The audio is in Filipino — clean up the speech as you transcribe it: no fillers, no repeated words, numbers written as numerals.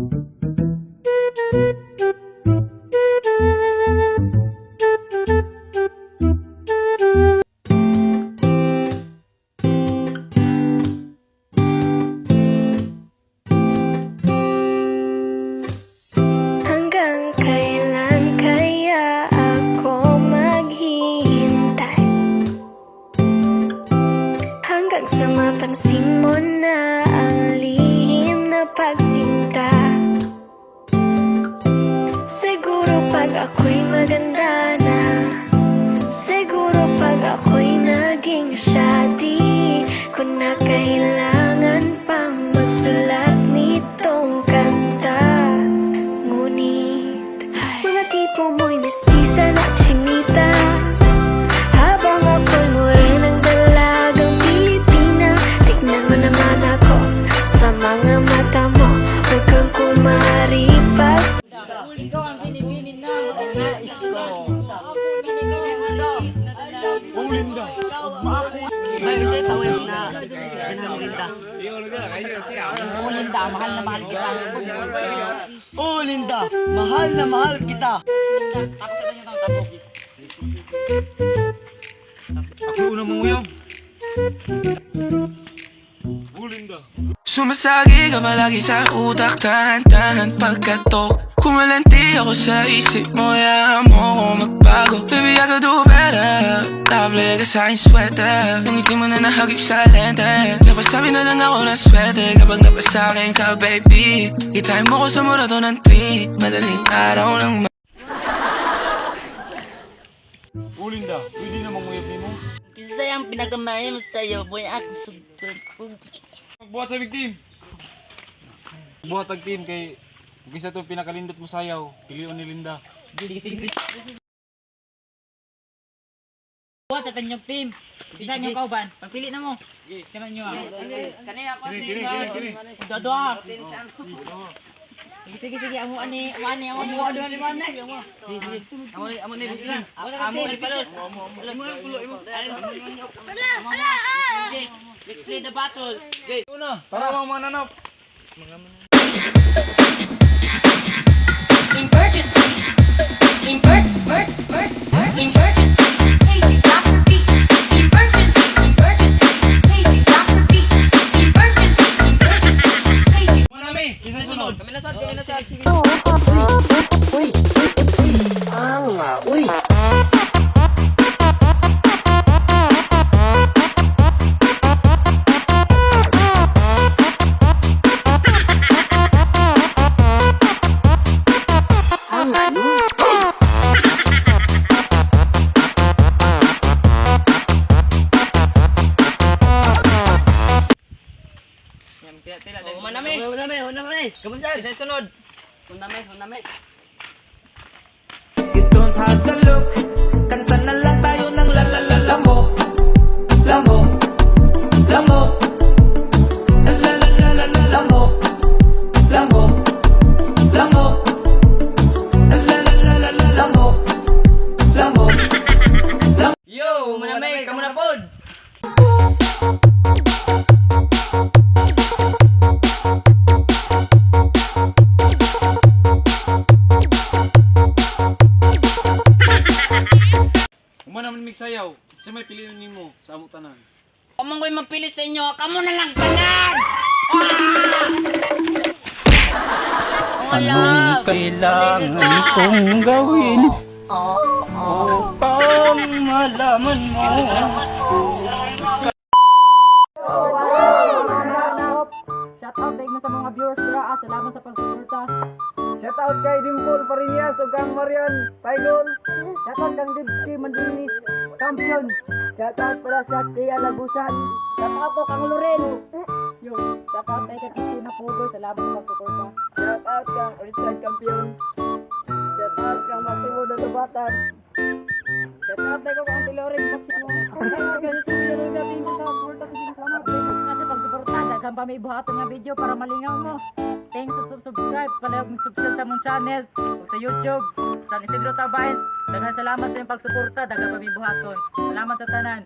Hanggang kailan kaya ako maghihintay? Hanggang sa mapansin mo na ang lihim na pagsinta. Siguro pag ako'y maganda na, siguro pag ako'y naging siya, di ko na kailangan pang magsulat nitong kanta. Ngunit mga tipo mo'y mestiza na chinita, habang ako'y morenang dalagang Pilipina. Tignan mo naman ako sa mga mata mo, huwag kang kumaripas. Ikaw ang binibinin na nais ko. Oh, Linda. May bisa tawin na ganang Linda. Oh, Linda, mahal na mahal kita. Oh, Linda. Mahal na mahal kita. Tapos ka lang yung tapos. Ako una mong uyong. Oh, Linda. Sumasagi ka palagi sa utak, tahan-tahan pagkatok. Kumalanti ako sa isip mo, yahan mo ako magbago. Baby, I could do better. Table ka sa aking sweater, yung ngiti mo na nahagip sa lente. Napasabi na lang ako na swerte kapag napasakin ka, baby. Itain mo ko sa murato ng tree, madaling araw lang. Oh, Linda. Pwede namang uyab ni mo. Isa yung pinagamahin mo sa'yo, boy. Ako sugod. Magbuhat sa big team. Buhat tag team kay kung isa to pinakalindot mo sayaw, piliun ni Linda. Sige. Buhat sa tanyong team. Isa nyo kauban. Pagpili na mo. Sama nyo ah. Kanina ako Kini. Doa. Sige. Amo ani. Amo ni Linda. Amo ni Palos. Let's play the battle. Okay. Una, tara mga nanap. Emergency. Emergency. Paging Dr. Beat. Emergency. Paging Dr. Beat. Emergency. Paging. Manami, isa sunod. Kami na sad. Manami. Kamusta? Isa sunod. Hunami. You don't have to look. Kanta na lang tayo ng lamok. Lamok. Lamok. Lamok. Lamok. Lamok. Lamok. Lamok. Yo, manami, kamu na pod. Naman mig sayaw. Sa may piliun nimo sa amo tanan. Kamong ko'y magpili sa inyo, kamo na lang tanan! Anong kailangan kong gawin upang malaman mo? Shoutout na sa mga viewers nila, salamat sa pagsuporta. Shoutout kay Dimple Parinas o kang Marian Taigol. Shoutout kang Dibski Mandinis, champion. Shoutout pala sa Tia Lagusan. Shoutout ko kang Loren. Yo, shoutout kay Katina Pugo, salamat sa pagsuporta. Shoutout kang Richard Campion. Shoutout kang Maximo Dodobatan. Shoutout kay kang Loren Maximo. Shoutout kay Studio Gabi sa suporta sa salamat. Kasi pagsuporta daghang pa may buhaton nga video para malingaw mo. Thanks sa subscribe, palihog mag-subscribe sa mong channel o sa YouTube, sa Isidro Tabaes. Daghang salamat sa iyong pagsuporta, daghang pa may buhaton. Salamat sa tanan.